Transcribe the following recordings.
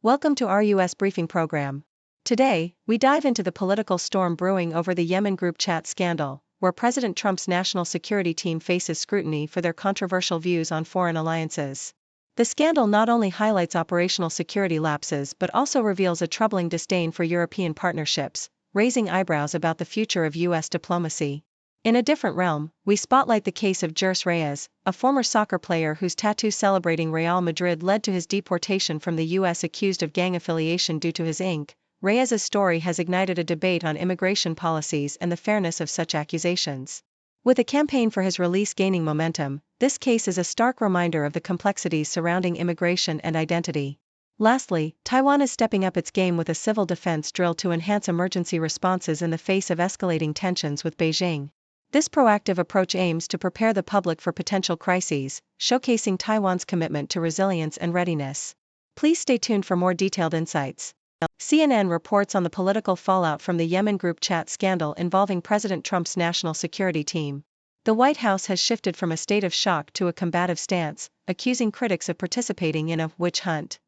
Welcome to our US briefing program. Today, we dive into the political storm brewing over the Yemen group chat scandal, where President Trump's national security team faces scrutiny for their controversial views on foreign alliances. The scandal not only highlights operational security lapses but also reveals a troubling disdain for European partnerships, raising eyebrows about the future of US diplomacy. In a different realm, we spotlight the case of Jerce Reyes, a former soccer player whose tattoo celebrating Real Madrid led to his deportation from the US accused of gang affiliation due to his ink. Reyes' story has ignited a debate on immigration policies and the fairness of such accusations. With a campaign for his release gaining momentum, this case is a stark reminder of the complexities surrounding immigration and identity. Lastly, Taiwan is stepping up its game with a civil defense drill to enhance emergency responses in the face of escalating tensions with Beijing. This proactive approach aims to prepare the public for potential crises, showcasing Taiwan's commitment to resilience and readiness. Please stay tuned for more detailed insights. CNN reports on the political fallout from the Yemen group chat scandal involving President Trump's national security team. The White House has shifted from a state of shock to a combative stance, accusing critics of participating in a witch hunt.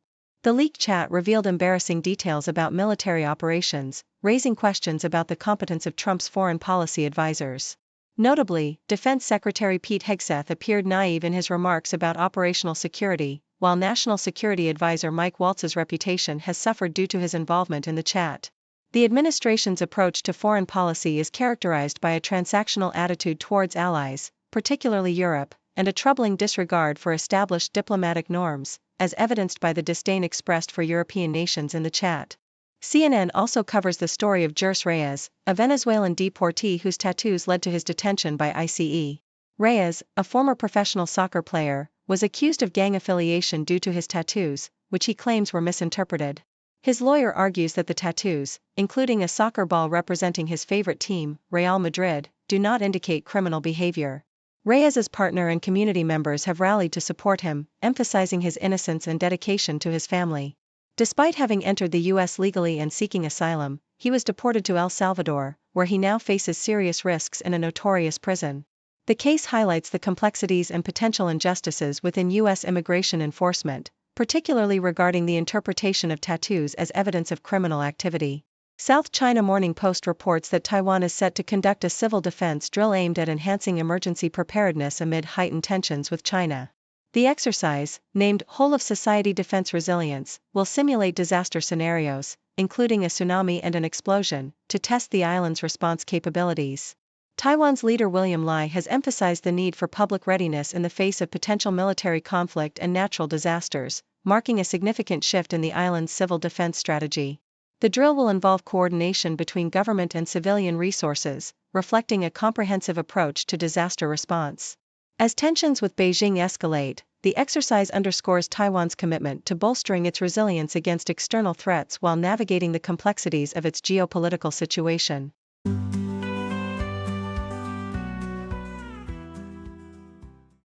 The leaked chat revealed embarrassing details about military operations, raising questions about the competence of Trump's foreign policy advisors. Notably, Defense Secretary Pete Hegseth appeared naive in his remarks about operational security, while National Security Advisor Mike Waltz's reputation has suffered due to his involvement in the chat. The administration's approach to foreign policy is characterized by a transactional attitude towards allies, particularly Europe, and a troubling disregard for established diplomatic norms, as evidenced by the disdain expressed for European nations in the chat. CNN also covers the story of Jerce Reyes, a Venezuelan deportee whose tattoos led to his detention by ICE. Reyes, a former professional soccer player, was accused of gang affiliation due to his tattoos, which he claims were misinterpreted. His lawyer argues that the tattoos, including a soccer ball representing his favorite team, Real Madrid, do not indicate criminal behavior. Reyes's partner and community members have rallied to support him, emphasizing his innocence and dedication to his family. Despite having entered the U.S. legally and seeking asylum, he was deported to El Salvador, where he now faces serious risks in a notorious prison. The case highlights the complexities and potential injustices within U.S. immigration enforcement, particularly regarding the interpretation of tattoos as evidence of criminal activity. South China Morning Post reports that Taiwan is set to conduct a civil defense drill aimed at enhancing emergency preparedness amid heightened tensions with China. The exercise, named Whole of Society Defense Resilience, will simulate disaster scenarios, including a tsunami and an explosion, to test the island's response capabilities. Taiwan's leader William Lai has emphasized the need for public readiness in the face of potential military conflict and natural disasters, marking a significant shift in the island's civil defense strategy. The drill will involve coordination between government and civilian resources, reflecting a comprehensive approach to disaster response. As tensions with Beijing escalate, the exercise underscores Taiwan's commitment to bolstering its resilience against external threats while navigating the complexities of its geopolitical situation.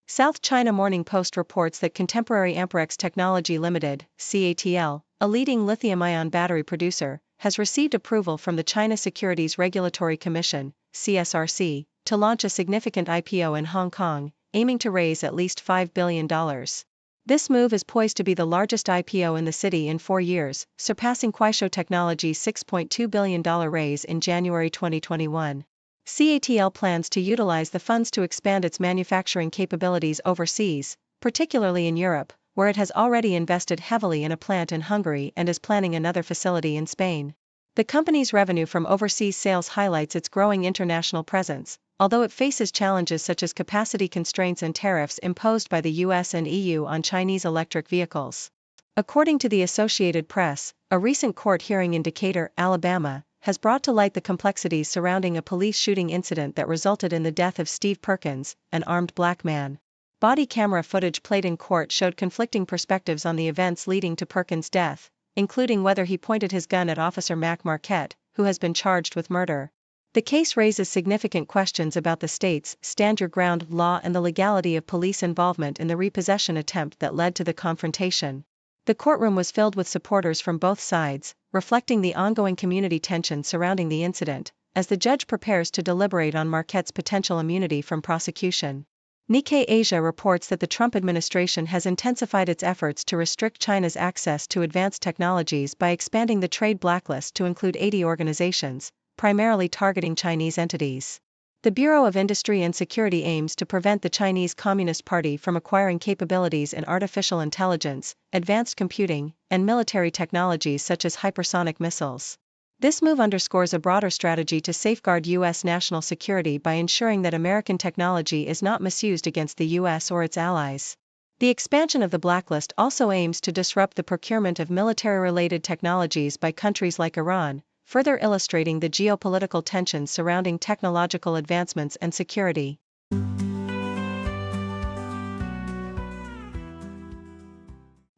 South China Morning Post reports that Contemporary Amperex Technology Limited, CATL, a leading lithium-ion battery producer, has received approval from the China Securities Regulatory Commission, CSRC, to launch a significant IPO in Hong Kong, aiming to raise at least $5 billion. This move is poised to be the largest IPO in the city in 4 years, surpassing Kuaishou Technology's $6.2 billion raise in January 2021. CATL plans to utilize the funds to expand its manufacturing capabilities overseas, particularly in Europe, where it has already invested heavily in a plant in Hungary and is planning another facility in Spain. The company's revenue from overseas sales highlights its growing international presence, although it faces challenges such as capacity constraints and tariffs imposed by the US and EU on Chinese electric vehicles. According to the Associated Press, a recent court hearing in Decatur, Alabama, has brought to light the complexities surrounding a police shooting incident that resulted in the death of Steve Perkins, an armed black man. Body camera footage played in court showed conflicting perspectives on the events leading to Perkins' death, including whether he pointed his gun at Officer Mac Marquette, who has been charged with murder. The case raises significant questions about the state's stand your ground law and the legality of police involvement in the repossession attempt that led to the confrontation. The courtroom was filled with supporters from both sides, reflecting the ongoing community tension surrounding the incident, as the judge prepares to deliberate on Marquette's potential immunity from prosecution. Nikkei Asia reports that the Trump administration has intensified its efforts to restrict China's access to advanced technologies by expanding the trade blacklist to include 80 organizations, primarily targeting Chinese entities. The Bureau of Industry and Security aims to prevent the Chinese Communist Party from acquiring capabilities in artificial intelligence, advanced computing, and military technologies such as hypersonic missiles. This move underscores a broader strategy to safeguard U.S. national security by ensuring that American technology is not misused against the U.S. or its allies. The expansion of the blacklist also aims to disrupt the procurement of military-related technologies by countries like Iran, further illustrating the geopolitical tensions surrounding technological advancements and security.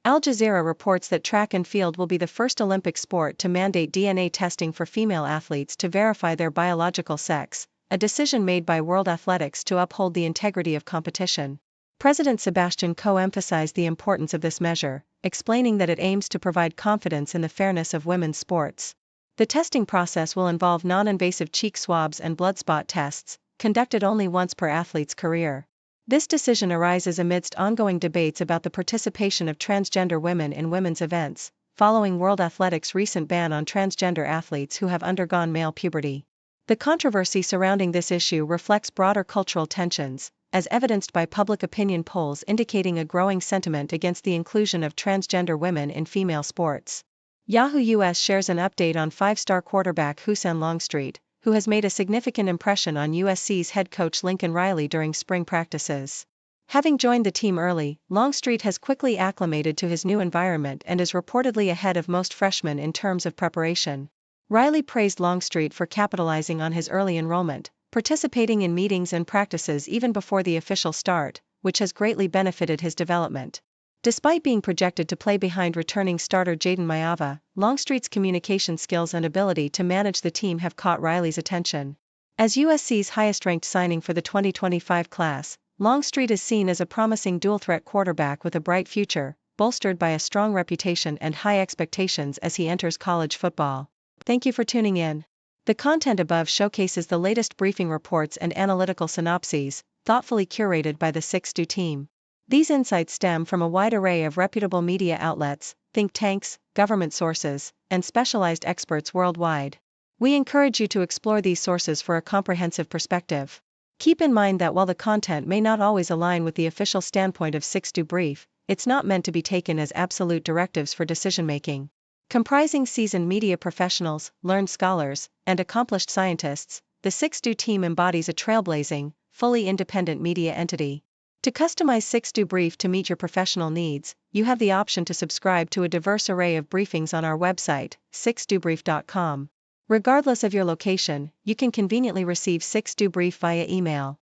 Al Jazeera reports that track and field will be the first Olympic sport to mandate DNA testing for female athletes to verify their biological sex, a decision made by World Athletics to uphold the integrity of competition. President Sebastian Coe emphasized the importance of this measure, explaining that it aims to provide confidence in the fairness of women's sports. The testing process will involve non-invasive cheek swabs and blood spot tests, conducted only once per athlete's career. This decision arises amidst ongoing debates about the participation of transgender women in women's events, following World Athletics' recent ban on transgender athletes who have undergone male puberty. The controversy surrounding this issue reflects broader cultural tensions, as evidenced by public opinion polls indicating a growing sentiment against the inclusion of transgender women in female sports. Yahoo US shares an update on five-star quarterback Hussein Longstreet, who has made a significant impression on USC's head coach Lincoln Riley during spring practices. Having joined the team early, Longstreet has quickly acclimated to his new environment and is reportedly ahead of most freshmen in terms of preparation. Riley praised Longstreet for capitalizing on his early enrollment, participating in meetings and practices even before the official start, which has greatly benefited his development. Despite being projected to play behind returning starter Jaden Mayava, Longstreet's communication skills and ability to manage the team have caught Riley's attention. As USC's highest-ranked signing for the 2025 class, Longstreet is seen as a promising dual-threat quarterback with a bright future, bolstered by a strong reputation and high expectations as he enters college football. Thank you for tuning in. The content above showcases the latest briefing reports and analytical synopses, thoughtfully curated by the 6Do team. These insights stem from a wide array of reputable media outlets, think tanks, government sources, and specialized experts worldwide. We encourage you to explore these sources for a comprehensive perspective. Keep in mind that while the content may not always align with the official standpoint of 6Do Brief, it's not meant to be taken as absolute directives for decision-making. Comprising seasoned media professionals, learned scholars, and accomplished scientists, the 6Do team embodies a trailblazing, fully independent media entity. To customize 6Do Brief to meet your professional needs, you have the option to subscribe to a diverse array of briefings on our website, 6dobrief.com. Regardless of your location, you can conveniently receive 6Do Brief via email.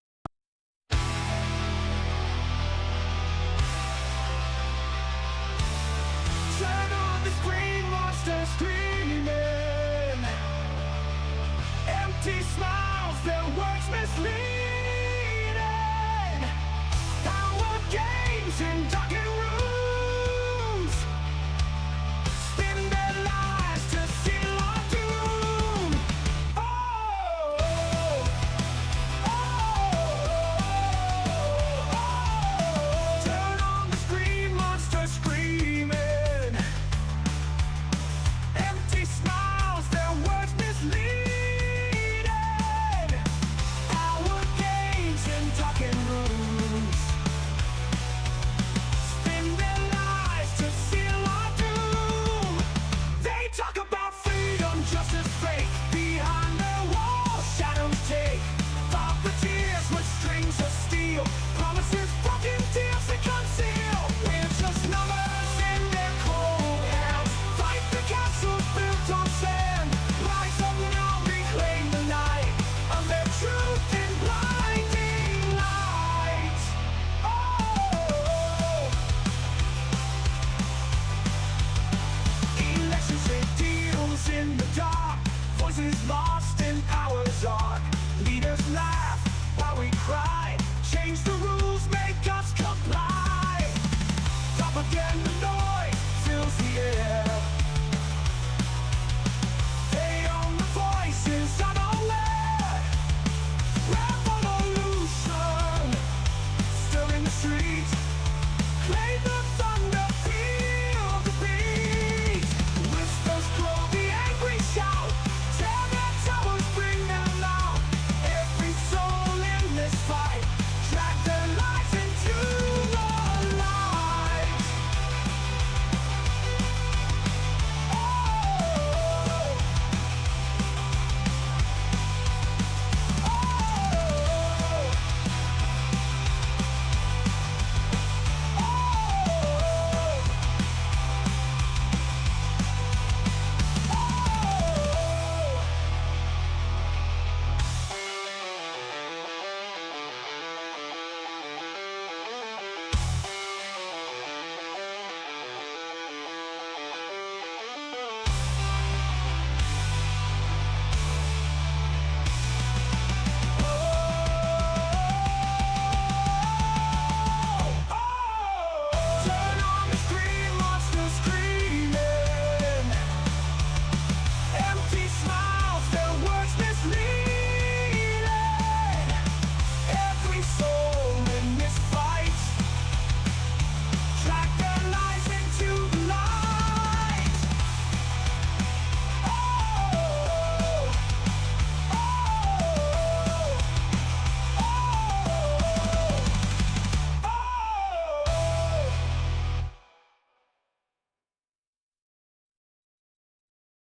Empty smiles, their words misleading. Power games in darkened rooms. Spin their lies to seal our doom. Oh, oh, oh. Turn on the screen, monsters screaming. Empty smiles, their words misleading. Lost in power's arc. Leaders laugh while we cry. Change the rules, make us comply. Propaganda.